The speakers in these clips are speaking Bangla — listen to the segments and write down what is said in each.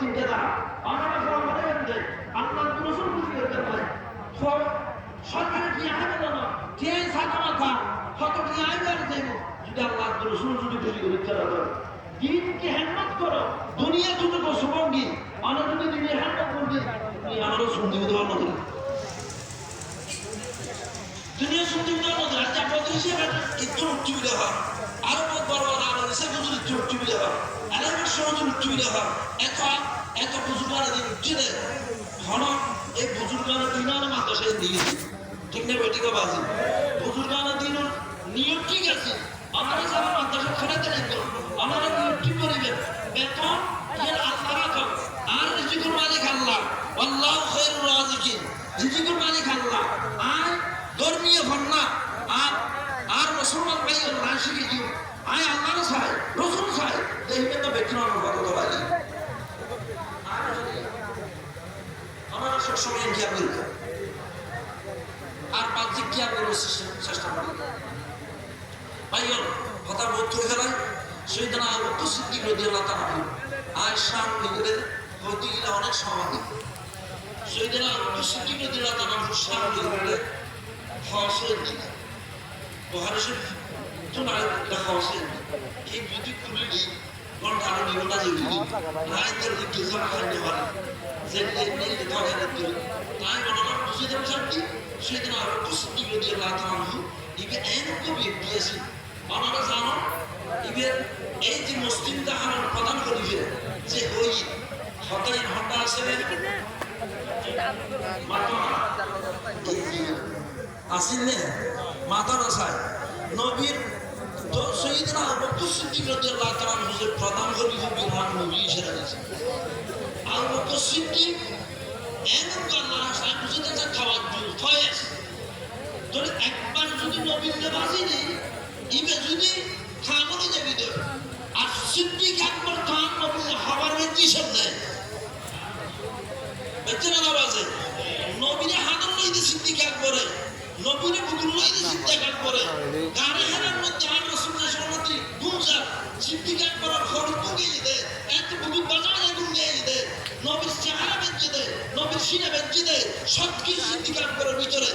চিন্তাধারা আমরা বলেন যে আল্লাহ রাসূল খুশি করতে পারে সরকারের কি আইবে না কে ছাতা মাথা কত কি আইবে আর দেব যদি আল্লাহ রাসূল যদি খুশি করে চলে দিনকে হেলমেট করো দুনিয়া দুটো তো সুবঙ্গি আমরা যদি দিনে হেলমেট করবে তুমি আমারও শুনতে দেওয়া না দুনিয়া শুনতে দেওয়া না যা বলতে হিসেবে একটু উচ্চবিলে হয় আরো বড় বড় আর এসে বুঝুন একটু উচ্চবিলে হয় এলাকার সহজ উচ্চবিলে হয় এত বুজুর্গারা দিন উঠছে দেয় ঘন এই বুজুর্গারা দিন আর মাদ্রাসায় দিয়েছে ঠিক না বেটিকা বাজি বুজুর্গারা দিন নিয়ম ঠিক আছে আমরা যারা মাদ্রাসা খেলাতে লাগবো আমরা নিয়ম ঠিক করিবেন বেতন এর আল্লাহ রাখো আর রিজিকুল মালিক আল্লাহ আল্লাহ খায়রুর রাজিকিন রিজিকুল মালিক আল্লাহ আর ধর্মীয় ভাবনা আর মুসলমান ভাই রাশিকে দিও আয় আল্লাহ চাই রসুল চাই দেখবেন তো বেতন আমার কথা বলি আমরা সবসময় জ্ঞান করি আর বাহ্যিক জ্ঞান করার চেষ্টা করি ভাইগণ কথা বোধ করে ফেলায় সেইদিন আবু বকর সিদ্দিক রাদিয়াল্লাহু তাআলা আয়েশা নিজেদের হতে গেলে অনেক স্বাভাবিক সেইদিন আবু বকর সিদ্দিক রাদিয়াল্লাহু তাআলা সামনে গেলে হসেন দিলেন বুখারী শরীফ তোমার লেখা হসেন এই যদি খুলে ঘন্টা আরো নিবন্ধা যে রাইতের দিকে জমা খাইতে পারে যে নেই ধরে দিতে তাই বলা বুঝে দেব শান্তি সেদিন আবু বকর সিদ্দিক রাদিয়াল্লাহু তাআলা ইবে এত ব্যক্তি আছে আপনারা জানো ইবে এই যে মুসলিম তাহার প্রদান করিবে যে ওই হতাই ঘন্টা আছে আসিলে মাথা রসায় নবীর তো সৈয়দনা আবু বকর সিদ্দিক রাদিয়াল্লাহু তাআলা হুজুর প্রদান করিবে বিমান নবী হিসেবে আছে আবু বকর সিদ্দিক এমন আল্লাহ সাহেব হুজুরের কাছে খাওয়ার জন্য ফয়েস তোর একবার যদি নবীর বাজি নেই ইবে যদি খামনে যাবি তো আর সিদ্দিক একবার খান নবী হবার বেশি সব দেয় বেঁচে না বাজে নবীরে হাতন লইতে সিদ্দিক একবারে নবীরে বুকুল লইতে সিদ্দিক একবারে গাড়ি হেরার মধ্যে আর রাসূলের সম্মতি গুঞ্জা সিদ্দিক একবার খরচ গিয়ে দেয় এত বুকুল বাজায় এগুন নিয়ে দেয় নবীর চেহারা বেঁচে দেয় নবীর সিনা বেঁচে দেয় সব কিছু সিদ্দিক একবারের ভিতরে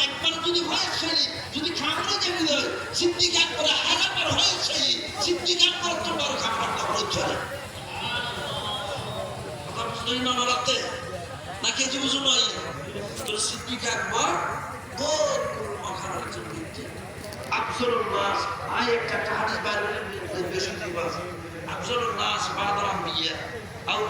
একবার যদি হয় সেই যদি খামনে যাবি দেয় সিদ্দিক একবারে হাজারবার হয় সেই সিদ্দিক একবার তোমার খামটা হচ্ছে কথা বুঝতেই না রাতে না কেজি বুঝু নয় তোর সিদ্দিক একবার আফজলুন নাস আয় একটা হাদিস বাইরে বেশি দিবাস আফজলুন নাস বাদার আম্বিয়া